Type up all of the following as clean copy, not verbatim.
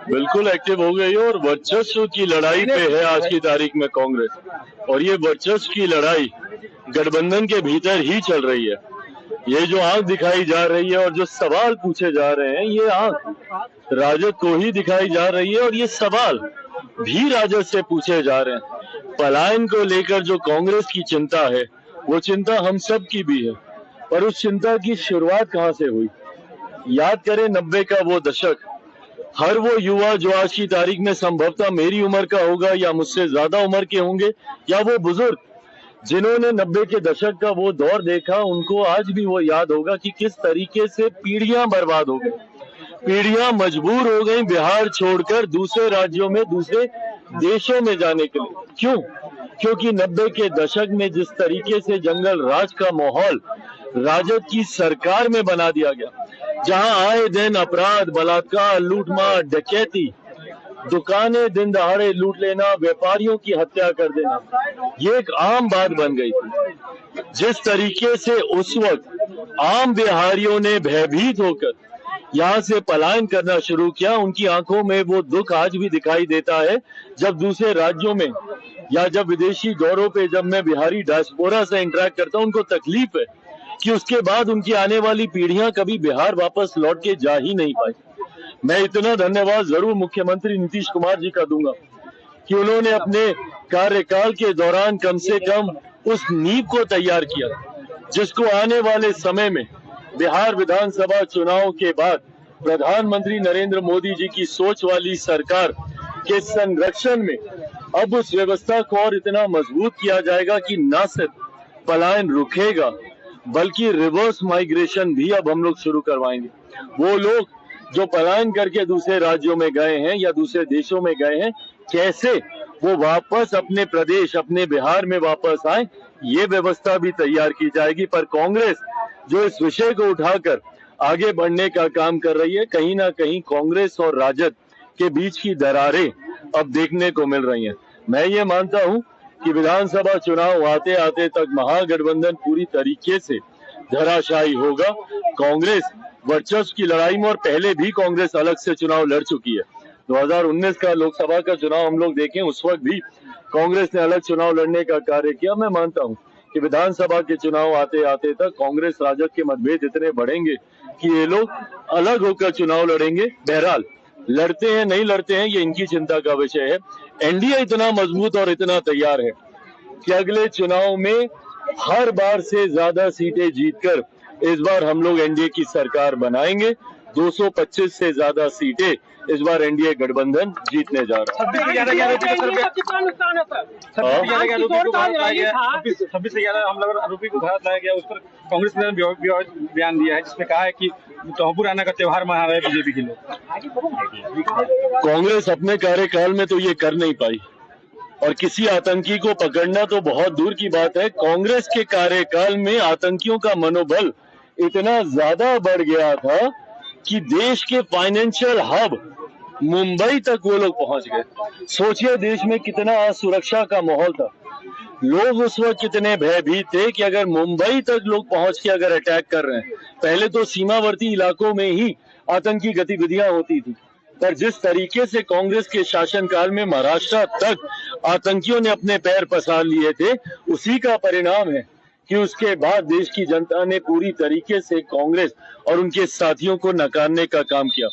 बिल्कुल एक्टिव हो गई है और वर्चस्व की लड़ाई पे है आज की तारीख में कांग्रेस। और ये वर्चस्व की लड़ाई गठबंधन के भीतर ही चल रही है। ये जो आंख दिखाई जा रही है और जो सवाल पूछे जा रहे हैं, ये आंख राजद को ही दिखाई जा रही है और ये सवाल भी राजद से पूछे जा रहे हैं। पलायन को लेकर जो कांग्रेस की चिंता है, वो चिंता हम सब की भी है। पर उस चिंता की शुरुआत कहाँ से हुई? याद करें 90 का वो दशक। हर वो युवा जो आज की तारीख में संभवतः मेरी उम्र का होगा या मुझसे ज्यादा उम्र के होंगे, या वो बुजुर्ग जिन्होंने 90 के दशक का वो दौर देखा, उनको आज भी वो याद होगा कि किस तरीके से पीढ़ियां बर्बाद हो गई, पीढ़ियां मजबूर हो गई बिहार छोड़कर दूसरे राज्यों में, दूसरे देशों में जाने के लिए। क्यों? क्योंकि 90 के दशक में जिस तरीके से जंगल राज का माहौल राजद की सरकार में बना दिया गया, जहां आए दिन अपराध, बलात्कार, लूटमार, डकैती, दुकानें दिन दहाड़े लूट लेना, व्यापारियों की हत्या कर देना, ये एक आम बात बन गई थी। जिस तरीके से उस वक्त आम बिहारियों ने भयभीत होकर यहाँ से पलायन करना शुरू किया, उनकी आंखों में वो दुख आज भी दिखाई देता है। जब दूसरे राज्यों में या जब विदेशी दौरों पे जब मैं बिहारी डायस्पोरा से इंटरेक्ट करता हूँ, उनको तकलीफ है कि उसके बाद उनकी आने वाली पीढ़ियां कभी बिहार वापस लौट के जा ही नहीं पाई। मैं इतना धन्यवाद जरूर मुख्यमंत्री नीतीश कुमार जी का दूंगा कि उन्होंने अपने कार्यकाल के दौरान कम से कम उस नींव को तैयार किया, जिसको आने वाले समय में बिहार विधानसभा चुनाव के बाद प्रधानमंत्री नरेंद्र मोदी जी की सोच वाली सरकार के संरक्षण में अब उस व्यवस्था को और इतना मजबूत किया जाएगा कि न सिर्फ पलायन रुकेगा, बल्कि रिवर्स माइग्रेशन भी अब हम लोग शुरू करवाएंगे। वो लोग जो पलायन करके दूसरे राज्यों में गए हैं या दूसरे देशों में गए हैं, कैसे वो वापस अपने प्रदेश, अपने बिहार में वापस आए, ये व्यवस्था भी तैयार की जाएगी। पर कांग्रेस जो इस विषय को उठाकर आगे बढ़ने का काम कर रही है, कहीं ना कहीं कांग्रेस और राजद के बीच की दरारें अब देखने को मिल रही हैं। मैं ये मानता हूं कि विधानसभा चुनाव आते आते तक महागठबंधन पूरी तरीके से धराशायी होगा। कांग्रेस वर्चस्व की लड़ाई में, और पहले भी कांग्रेस अलग से चुनाव लड़ चुकी है। 2019 का लोकसभा का चुनाव हम लोग देखें, उस वक्त भी कांग्रेस ने अलग चुनाव लड़ने का कार्य किया। मैं मानता हूं कि विधानसभा के चुनाव आते आते तक कांग्रेस राजद के मतभेद इतने बढ़ेंगे कि ये लोग अलग होकर चुनाव लड़ेंगे। बहरहाल लड़ते हैं नहीं लड़ते हैं, ये इनकी चिंता का विषय है। एनडीए इतना मजबूत और इतना तैयार है कि अगले चुनाव में हर बार से ज्यादा सीटें जीतकर इस बार हम लोग एनडीए की सरकार बनाएंगे। 225 से ज्यादा सीटें इस बार एनडीए गठबंधन जीतने जा रहा है। 26 से ज्यादा आरोपी को भारत लाया गया, उस पर कांग्रेस ने बयान दिया है जिसमें कहा है कि तोहफुराना का त्योहार मना रहे बीजेपी के लोग। कांग्रेस अपने कार्यकाल में तो ये कर नहीं पाई, और किसी आतंकी को पकड़ना तो बहुत दूर की बात है। कांग्रेस के कार्यकाल में आतंकियों का मनोबल इतना ज्यादा बढ़ गया था कि देश के फाइनेंशियल हब मुंबई तक वो लोग पहुंच गए। सोचिए देश में कितना असुरक्षा का माहौल था। लोग उस वक्त कितने भयभीत थे कि अगर मुंबई तक लोग पहुंच के अगर अटैक कर रहे हैं, पहले तो सीमावर्ती इलाकों में ही आतंकी गतिविधियां होती थी, पर जिस तरीके से कांग्रेस के शासनकाल में महाराष्ट्र तक आतंकियों ने अपने पैर पसार लिए थे, उसी का परिणाम है कि उसके बाद देश की जनता ने पूरी तरीके से कांग्रेस और उनके साथियों को नकारने का काम किया।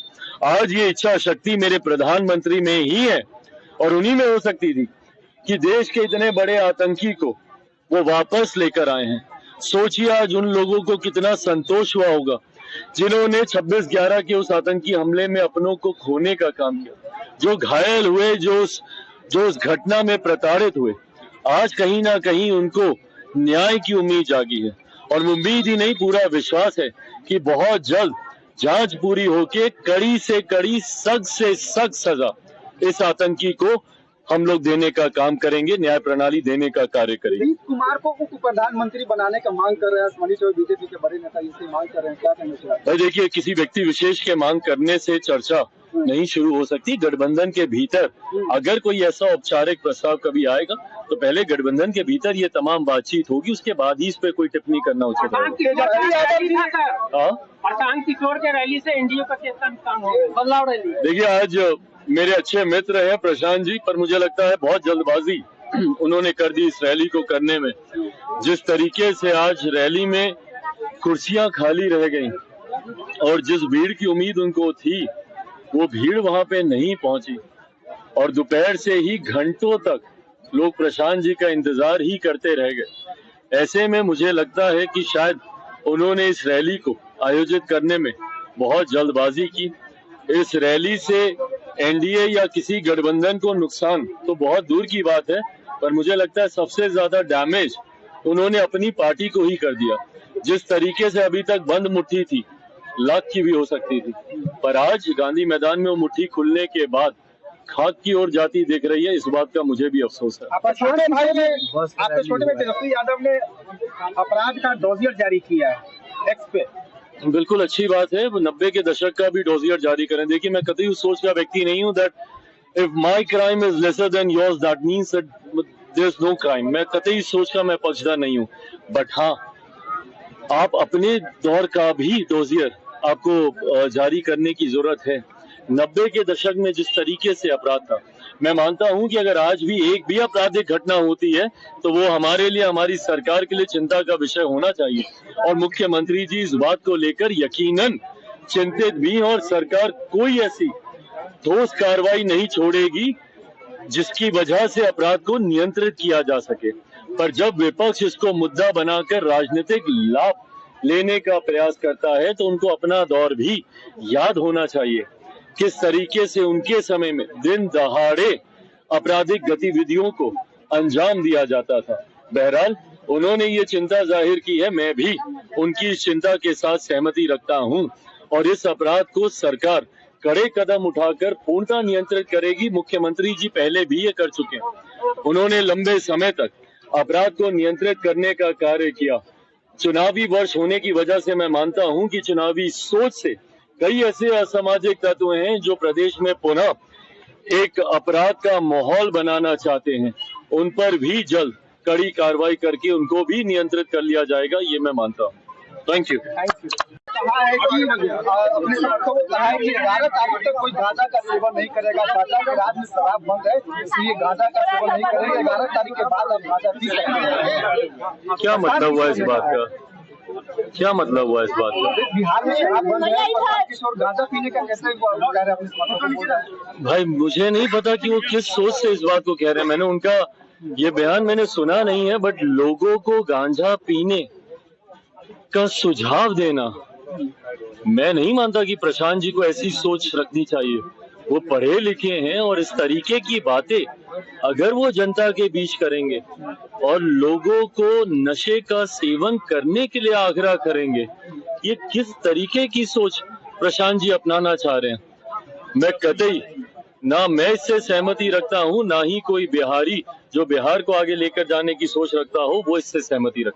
आज ये इच्छा शक्ति मेरे प्रधानमंत्री में ही है और उन्हीं में हो सकती थी कि देश के इतने बड़े आतंकी को वो वापस लेकर आए हैं। सोचिए आज उन लोगों को कितना संतोष हुआ होगा जिन्होंने 26/11 के उस आतंकी हमले में अपनों को खोने का काम किया, जो घायल हुए, जो उस घटना में प्रताड़ित हुए। आज कहीं ना कहीं उनको न्याय की उम्मीद जागी है, और उम्मीद ही नहीं, पूरा विश्वास है कि बहुत जल्द जांच पूरी होके कड़ी से कड़ी, सख्त से सख्त सजा इस आतंकी को हम लोग देने का काम करेंगे, न्याय प्रणाली देने का कार्य करेंगे। नीतीश कुमार को उप प्रधानमंत्री बनाने का मांग कर रहे हैं मनीष और बीजेपी के बड़े नेता इसकी मांग कर रहे हैं, क्या कहना चाहिए? देखिए, किसी व्यक्ति विशेष के मांग करने से चर्चा नहीं शुरू हो सकती। गठबंधन के भीतर अगर कोई ऐसा औपचारिक प्रस्ताव कभी आएगा तो पहले गठबंधन के भीतर ये तमाम बातचीत होगी, उसके बाद ही इस पे कोई टिप्पणी करना उचित होगा। प्रशांत किशोर के रैली से एनडीए का कैसा नुकसान होगा? देखिए, आज मेरे अच्छे मित्र हैं प्रशांत जी, पर मुझे लगता है बहुत जल्दबाजी उन्होंने कर दी इस रैली को करने में। जिस तरीके से आज रैली में कुर्सियां खाली रह गईं और जिस भीड़ की उम्मीद उनको थी, वो भीड़ वहां पे नहीं पहुंची और दोपहर से ही घंटों तक लोग प्रशांत जी का इंतजार ही करते रह गए। ऐसे में मुझे लगता है कि शायद उन्होंने इस रैली को आयोजित करने में बहुत जल्दबाजी की। इस रैली से एनडीए या किसी गठबंधन को नुकसान तो बहुत दूर की बात है, पर मुझे लगता है सबसे ज्यादा डैमेज उन्होंने अपनी पार्टी को ही कर दिया। जिस तरीके से अभी तक बंद मुट्ठी थी, लाख की भी हो सकती थी, पर आज गांधी मैदान में वो मुट्ठी खुलने के बाद खाक की ओर जाती दिख रही है। इस बात का मुझे भी अफसोस है। आपके छोटे भाई तेजस्वी यादव ने अपराध का डोजियर जारी किया है एक्स पे। बिल्कुल अच्छी बात है, वो 90 के दशक का भी डोजियर जारी करें। देखिए, मैं कतई उस सोच का व्यक्ति नहीं हूँ that if my crime is lesser than yours that means that there is no crime. मैं कतई इस सोच का मैं पक्षधर नहीं हूँ, बट हाँ, आप अपने दौर का भी डोजियर आपको जारी करने की जरूरत है। 90 के दशक में जिस तरीके से अपराध था, मैं मानता हूं कि अगर आज भी एक भी आपराधिक घटना होती है तो वो हमारे लिए, हमारी सरकार के लिए चिंता का विषय होना चाहिए। और मुख्यमंत्री जी इस बात को लेकर यकीनन चिंतित भी हैं और सरकार कोई ऐसी ठोस कार्रवाई नहीं छोड़ेगी जिसकी वजह से अपराध को नियंत्रित किया जा सके। पर जब विपक्ष इसको मुद्दा बनाकर राजनीतिक लाभ लेने का प्रयास करता है तो उनको अपना दौर भी याद होना चाहिए, किस तरीके से उनके समय में दिन दहाड़े आपराधिक गतिविधियों को अंजाम दिया जाता था। बहरहाल उन्होंने ये चिंता जाहिर की है, मैं भी उनकी इस चिंता के साथ सहमति रखता हूं और इस अपराध को सरकार कड़े कदम उठाकर पूर्णतः नियंत्रित करेगी। मुख्यमंत्री जी पहले भी ये कर चुके हैं, उन्होंने लंबे समय तक अपराध को नियंत्रित करने का कार्य किया। चुनावी वर्ष होने की वजह से मैं मानता हूं कि चुनावी सोच से कई ऐसे असामाजिक तत्व हैं जो प्रदेश में पुनः एक अपराध का माहौल बनाना चाहते हैं। उन पर भी जल्द कड़ी कार्रवाई करके उनको भी नियंत्रित कर लिया जाएगा, ये मैं मानता हूँ। Thank you. कहा है कि अपने समर्थकों को कहा है कि 11 तारीख तक कोई गांजा का सेवन नहीं करेगा। गांजा के राज्य में शराब बंद है, इसलिए गांजा का सेवन नहीं करेंगे। 11 तारीख के बाद अब गांजा पी सकते हैं। क्या मतलब हुआ इस बात का? क्या मतलब हुआ इस बात का? बिहार में शराब बंद है, किशोर गांजा पीने का कैसे कह रहे हैं अपने समर्थकों को बोल रहे हैं? भाई मुझे नहीं पता कि वो किस सोच से इस बात को कह रहे हैं। मैंने उनका ये बयान मैंने सुना नहीं है, बट लोगों को गांजा पीने का सुझाव देना, मैं नहीं मानता कि प्रशांत जी को ऐसी सोच रखनी चाहिए। वो पढ़े लिखे हैं और इस तरीके की बातें अगर वो जनता के बीच करेंगे और लोगों को नशे का सेवन करने के लिए आग्रह करेंगे, ये किस तरीके की सोच प्रशांत जी अपनाना चाह रहे हैं? मैं कतई ना मैं इससे सहमति रखता हूं, ना ही कोई बिहारी जो बिहार को आगे लेकर जाने की सोच रखता हो वो इससे सहमति रखता है।